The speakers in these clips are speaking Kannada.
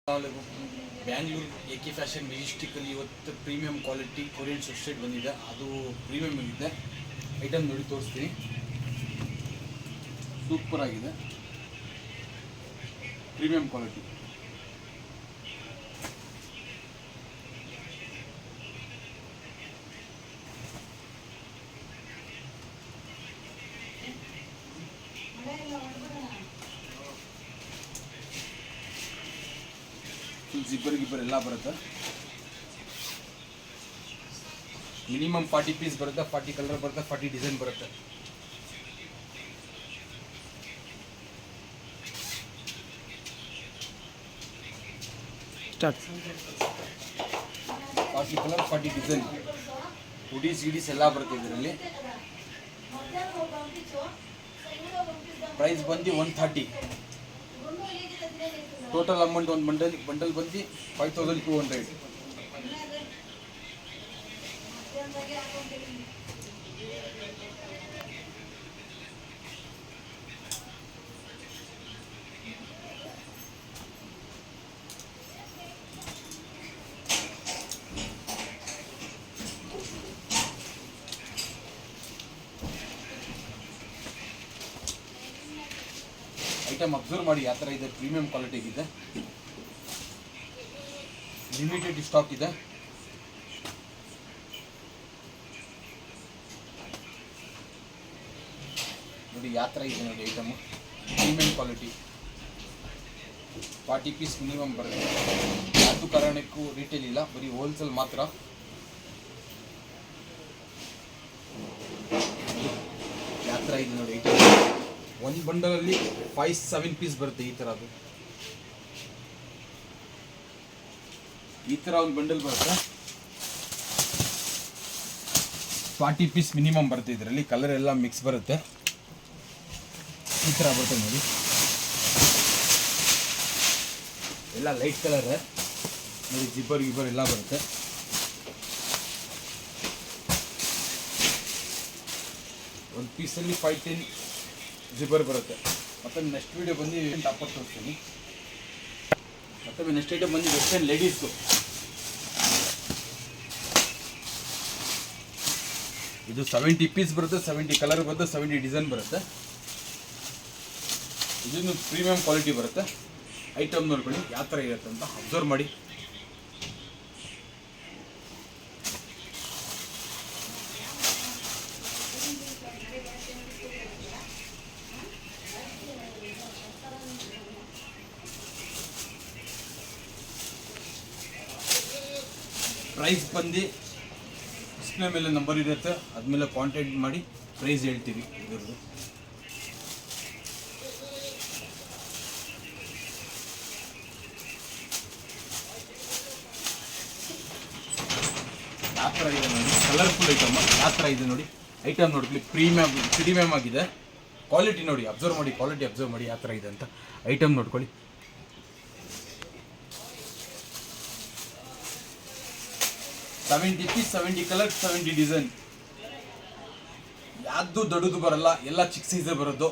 ಬ್ಯಾಂಗ್ಳೂರು ಎಕೆ ಫ್ಯಾಷನ್ ಮೆಜೆಸ್ಟಿಕಲ್ಲಿ ಇವತ್ತು ಪ್ರೀಮಿಯಂ ಕ್ವಾಲಿಟಿ ಕೊರಿಯನ್ ಶರ್ಟ್ ಬಂದಿದೆ. ಅದು ಪ್ರೀಮಿಯಂ ಇದೆ. ಐಟಮ್ ನೋಡಿ ತೋರಿಸ್ತೀನಿ. ಸೂಪರ್ ಆಗಿದೆ, ಪ್ರೀಮಿಯಂ ಕ್ವಾಲಿಟಿ. ಜಿಪ್ಪರ್ ಗಿಪ್ಪರ್ ಎಲ್ಲ ಬರುತ್ತೆ. ಮಿನಿಮಮ್ 40 ಪೀಸ್ ಬರುತ್ತೆ, 40 ಕಲರ್ ಬರುತ್ತೆ, 40 ಡಿಸೈನ್ ಬರುತ್ತೆ. ಸ್ಟಾರ್ಟ್. 40 ಕಲರ್, 40 ಡಿಸೈನ್, ಹುಡೀಸ್ ಗಿಡೀಸ್ ಎಲ್ಲ ಬರುತ್ತೆ ಇದರಲ್ಲಿ. ಪ್ರೈಸ್ ಬಂದು 130. ಟೋಟಲ್ ಅಮೌಂಟ್ ಒಂದು ಬಂಡಲ್ ಬಂದು 5200. ಐಟಮ್ ಅಬ್ಸರ್ವ್ ಮಾಡಿ ಯಾವ ಥರ ಇದೆ. ಪ್ರೀಮಿಯಂ ಕ್ವಾಲಿಟಿಗಿದೆ, ಲಿಮಿಟೆಡ್ ಸ್ಟಾಕ್ ಇದೆ. ನೋಡಿ ಯಾವ ಥರ ಇದೆ ನೋಡಿ item. Premium quality, 40 piece minimum ಬರುತ್ತೆ. ಯಾವುದು ಕಾರಣಕ್ಕೂ ರಿಟೇಲ್ ಇಲ್ಲ, ಬರೀ ಹೋಲ್ಸೇಲ್ ಮಾತ್ರ. ಯಾವ ಥರ ಇದೆ ನೋಡಿ ಐಟಮ್. ಒಂದು ಬಂಡಲಲ್ಲಿ 5-7 ಪೀಸ್ ಬರುತ್ತೆ. ಈ ಥರದ್ದು ಈ ಥರ ಒಂದು ಬಂಡಲ್ ಬರುತ್ತೆ. 40 ಪೀಸ್ ಮಿನಿಮಮ್ ಬರುತ್ತೆ. ಇದರಲ್ಲಿ ಕಲರ್ ಎಲ್ಲ ಮಿಕ್ಸ್ ಬರುತ್ತೆ. ಈ ಥರ ಬರುತ್ತೆ ನೋಡಿ, ಎಲ್ಲ ಲೈಟ್ ಕಲರ್ ನೋಡಿ. ಜಿಬ್ಬರ್ ಗಿಬ್ಬರ್ ಎಲ್ಲ ಬರುತ್ತೆ. ಒಂದು ಪೀಸಲ್ಲಿ 5-10 ಜಿಬ್ಬರ್ ಬರುತ್ತೆ. ಮತ್ತೆ ನೆಕ್ಸ್ಟ್ ವೀಡಿಯೋ ಬಂದು ಟಾಪರ್ ತೋರಿಸ್ತೀನಿ. ಮತ್ತೆ ನೆಕ್ಸ್ಟ್ ಐಟಮ್ ಬಂದು ವೆಸ್ಟರ್ನ್ ಲೇಡೀಸ್ದು. ಇದು 70 ಪೀಸ್ ಬರುತ್ತೆ, 70 ಕಲರ್ ಬರುತ್ತೆ, 70 ಡಿಸೈನ್ ಬರುತ್ತೆ. ಇದನ್ನು ಪ್ರೀಮಿಯಂ ಕ್ವಾಲಿಟಿ ಬರುತ್ತೆ. ಐಟಮ್ ನೋಡ್ಕೊಳ್ಳಿ ಯಾವ ಥರ ಇರುತ್ತೆ ಅಂತ ಅಬ್ಸರ್ವ್ ಮಾಡಿ. ಪ್ರೈಸ್ ಬಂದು ಡಿಸ್ಪ್ಲೇ ಮೇಲೆ ನಂಬರ್ ಇರುತ್ತೆ, ಅದ್ಮೇಲೆ ಕಾಂಟ್ಯಾಕ್ಟ್ ಮಾಡಿ ಪ್ರೈಸ್ ಹೇಳ್ತೀವಿ ಇದ್ರದ್ದು. ಯಾವ ಥರ ಇದೆ ನೋಡಿ, ಕಲರ್ಫುಲ್ ಐಟಮ್. ಯಾವ ಥರ ಇದೆ ನೋಡಿ ಐಟಮ್ ನೋಡ್ಕೊಳ್ಳಿ. ಪ್ರೀಮಿಯಮ್ ಆಗಿದೆ. ಕ್ವಾಲಿಟಿ ನೋಡಿ, ಅಬ್ಸರ್ವ್ ಮಾಡಿ, ಕ್ವಾಲಿಟಿ ಅಬ್ಸರ್ವ್ ಮಾಡಿ ಯಾವ ಥರ ಇದೆ ಅಂತ. ಐಟಮ್ ನೋಡ್ಕೊಳ್ಳಿ. 70 ಪೀಸ್, 70 ಕಲರ್, 70 ಡಿಸೈನ್. ಯಾವುದು ದೊಡ್ಡದು ಬರಲ್ಲ, ಎಲ್ಲ ಚಿಕ್ಕ ಸೈಜೇ ಬರೋದು.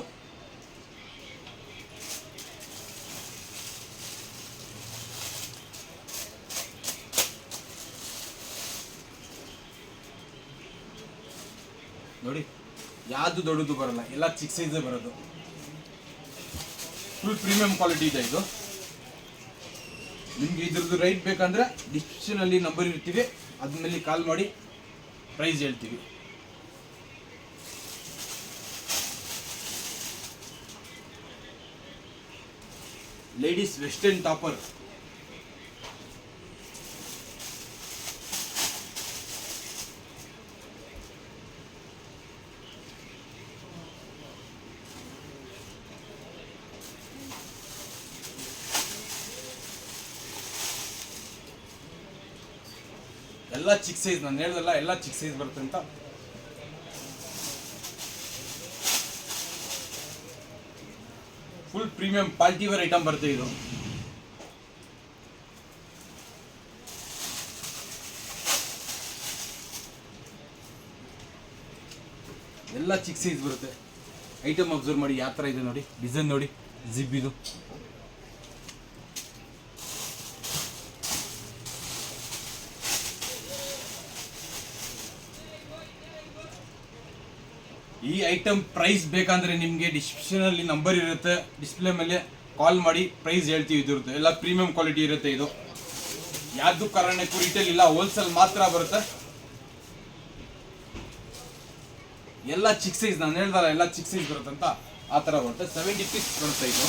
ನೋಡಿ, ಯಾವುದು ದೊಡ್ಡದು ಬರಲ್ಲ, ಎಲ್ಲ ಚಿಕ್ಕ ಸೈಜೇ ಬರೋದು. ಫುಲ್ ಪ್ರೀಮಿಯಂ ಕ್ವಾಲಿಟಿ ಇದೆ ಇದು. ನಿಮ್ಗೆ ಇದ್ರದ್ದು ರೈಟ್ ಬೇಕಂದ್ರೆ ಡಿಸ್ಕ್ರಿಪ್ಷನ್ ಅಲ್ಲಿ ನಂಬರ್ ಇರ್ತೀವಿ, ಅದ್ಮೇಲೆ ಕಾಲ್ ಮಾಡಿ ಪ್ರೈಸ್ ಹೇಳ್ತೀವಿ. Ladies western topper. ಎಲ್ಲ ಚಿಕ್ಕ ಸೈಜ್, ನಾನು ಹೇಳ್ದಲ್ಲ ಎಲ್ಲ ಚಿಕ್ಕ ಸೈಜ್ ಬರುತ್ತೆ ಅಂತ. Full premium party wear item ಬರುತ್ತೆ ಇದು. ಎಲ್ಲ ಚಿಕ್ಕ ಸೈಜ್ ಬರುತ್ತೆ. ಐಟಮ್ ಅಬ್ಸರ್ವ್ ಮಾಡಿ ಯಾವ ಥರ ಇದೆ ನೋಡಿ, ಡಿಸೈನ್ ನೋಡಿ, ಜಿಬ್ ಇದು ಈ ಐಟಮ್ ಪ್ರೈಸ್ ಬೇಕಂದ್ರೆ ನಿಮಗೆ ಡಿಸ್ಕ್ರಿಪ್ಷನಲ್ಲಿ ನಂಬರ್ ಇರುತ್ತೆ, ಡಿಸ್ಪ್ಲೇ ಮೇಲೆ ಕಾಲ್ ಮಾಡಿ ಪ್ರೈಸ್ ಹೇಳ್ತೀವಿ. ಇದ್ರದ್ದು ಎಲ್ಲ ಪ್ರೀಮಿಯಂ ಕ್ವಾಲಿಟಿ ಇರುತ್ತೆ. ಇದು ಯಾವ್ದು ಕಾರಣಕ್ಕೂ ರಿಟೇಲ್ ಇಲ್ಲ, ಹೋಲ್ಸೇಲ್ ಮಾತ್ರ ಬರುತ್ತೆ. ಎಲ್ಲ ಚಿಕ್ ಸೈಜ್, ನಾನು ಹೇಳ್ದಲ್ಲ ಎಲ್ಲ ಚಿಕ್ ಸೈಜ್ ಬರುತ್ತೆ ಅಂತ, ಆ ಥರ ಬರುತ್ತೆ. 70 ಪೀಸ್ ಬರುತ್ತೆ ಇದು.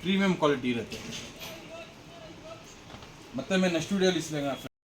ಪ್ರೀಮಿಯಂ ಕ್ವಾಲಿಟಿ ಇರುತ್ತೆ. ಮತ್ತೊಮ್ಮೆ ನೆಕ್ಸ್ಟ್ ವಿಡಿಯೋಲಿ ಸಿಗೋಣ.